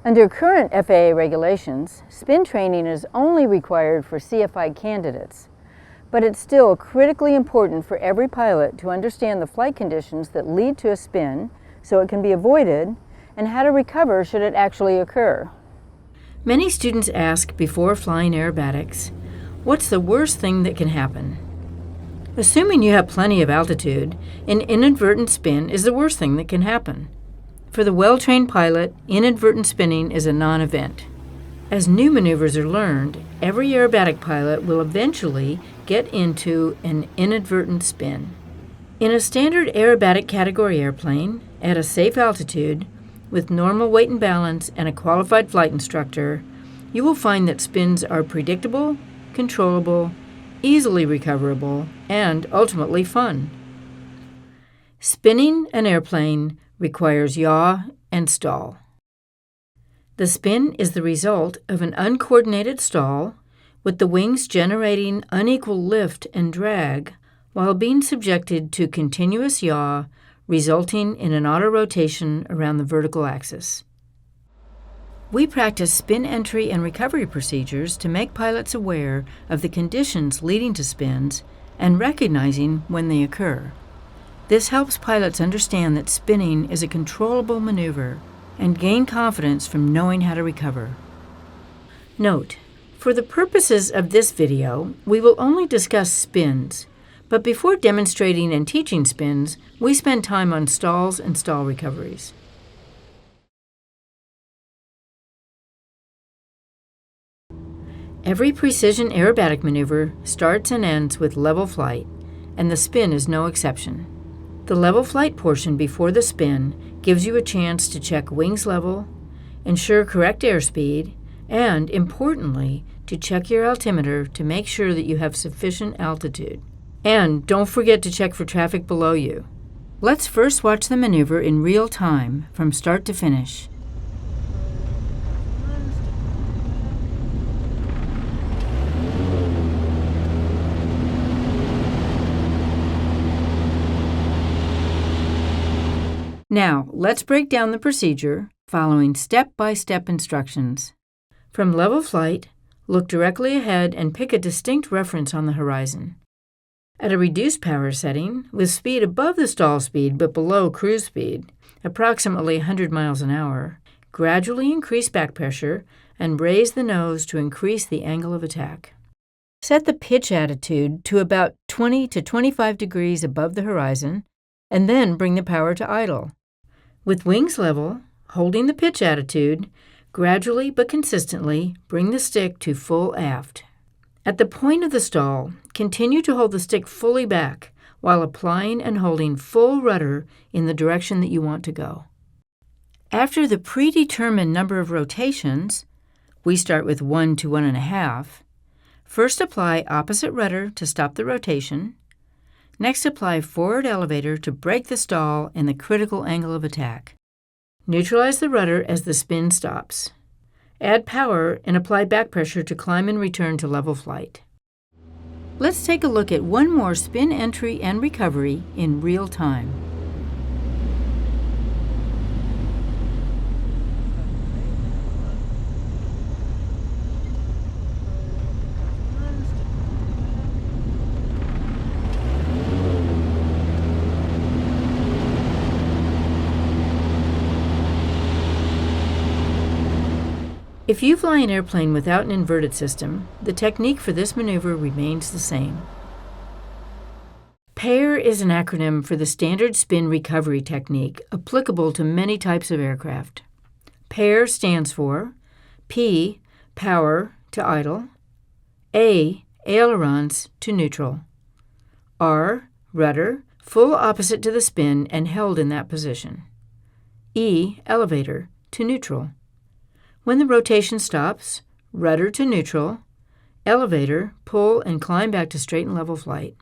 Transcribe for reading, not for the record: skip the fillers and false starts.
Under current FAA regulations, spin training is only required for CFI candidates, but it's still critically important for every pilot to understand the flight conditions that lead to a spin so it can be avoided and how to recover should it actually occur. Many students ask before flying aerobatics, what's the worst thing that can happen? Assuming you have plenty of altitude, an inadvertent spin is the worst thing that can happen. For the well-trained pilot, inadvertent spinning is a non-event. As new maneuvers are learned, every aerobatic pilot will eventually get into an inadvertent spin. In a standard aerobatic category airplane, at a safe altitude, with normal weight and balance and a qualified flight instructor, you will find that spins are predictable, controllable, easily recoverable, and ultimately fun. Spinning an airplane requires yaw and stall. The spin is the result of an uncoordinated stall, with the wings generating unequal lift and drag while being subjected to continuous yaw, resulting in an auto-rotation around the vertical axis. We practice spin entry and recovery procedures to make pilots aware of the conditions leading to spins and recognizing when they occur. This helps pilots understand that spinning is a controllable maneuver and gain confidence from knowing how to recover. Note: for the purposes of this video, we will only discuss spins, but before demonstrating and teaching spins, we spend time on stalls and stall recoveries. Every precision aerobatic maneuver starts and ends with level flight, and the spin is no exception. The level flight portion before the spin gives you a chance to check wings level, ensure correct airspeed, and, importantly, to check your altimeter to make sure that you have sufficient altitude. And don't forget to check for traffic below you. Let's first watch the maneuver in real time from start to finish. Now, let's break down the procedure following step-by-step instructions. From level flight, look directly ahead and pick a distinct reference on the horizon. At a reduced power setting, with speed above the stall speed but below cruise speed, approximately 100 miles an hour, gradually increase back pressure and raise the nose to increase the angle of attack. Set the pitch attitude to about 20 to 25 degrees above the horizon, and then bring the power to idle. With wings level, holding the pitch attitude, gradually but consistently bring the stick to full aft. At the point of the stall, continue to hold the stick fully back while applying and holding full rudder in the direction that you want to go. After the predetermined number of rotations, we start with 1 to 1.5, first apply opposite rudder to stop the rotation. Next, apply forward elevator to break the stall and the critical angle of attack. Neutralize the rudder as the spin stops. Add power and apply back pressure to climb and return to level flight. Let's take a look at one more spin entry and recovery in real time. If you fly an airplane without an inverted system, the technique for this maneuver remains the same. PAIR is an acronym for the standard spin recovery technique applicable to many types of aircraft. PAIR stands for P, power to idle, A, ailerons to neutral, R, rudder, full opposite to the spin and held in that position, E, elevator to neutral. When the rotation stops, rudder to neutral, elevator, pull and climb back to straight and level flight.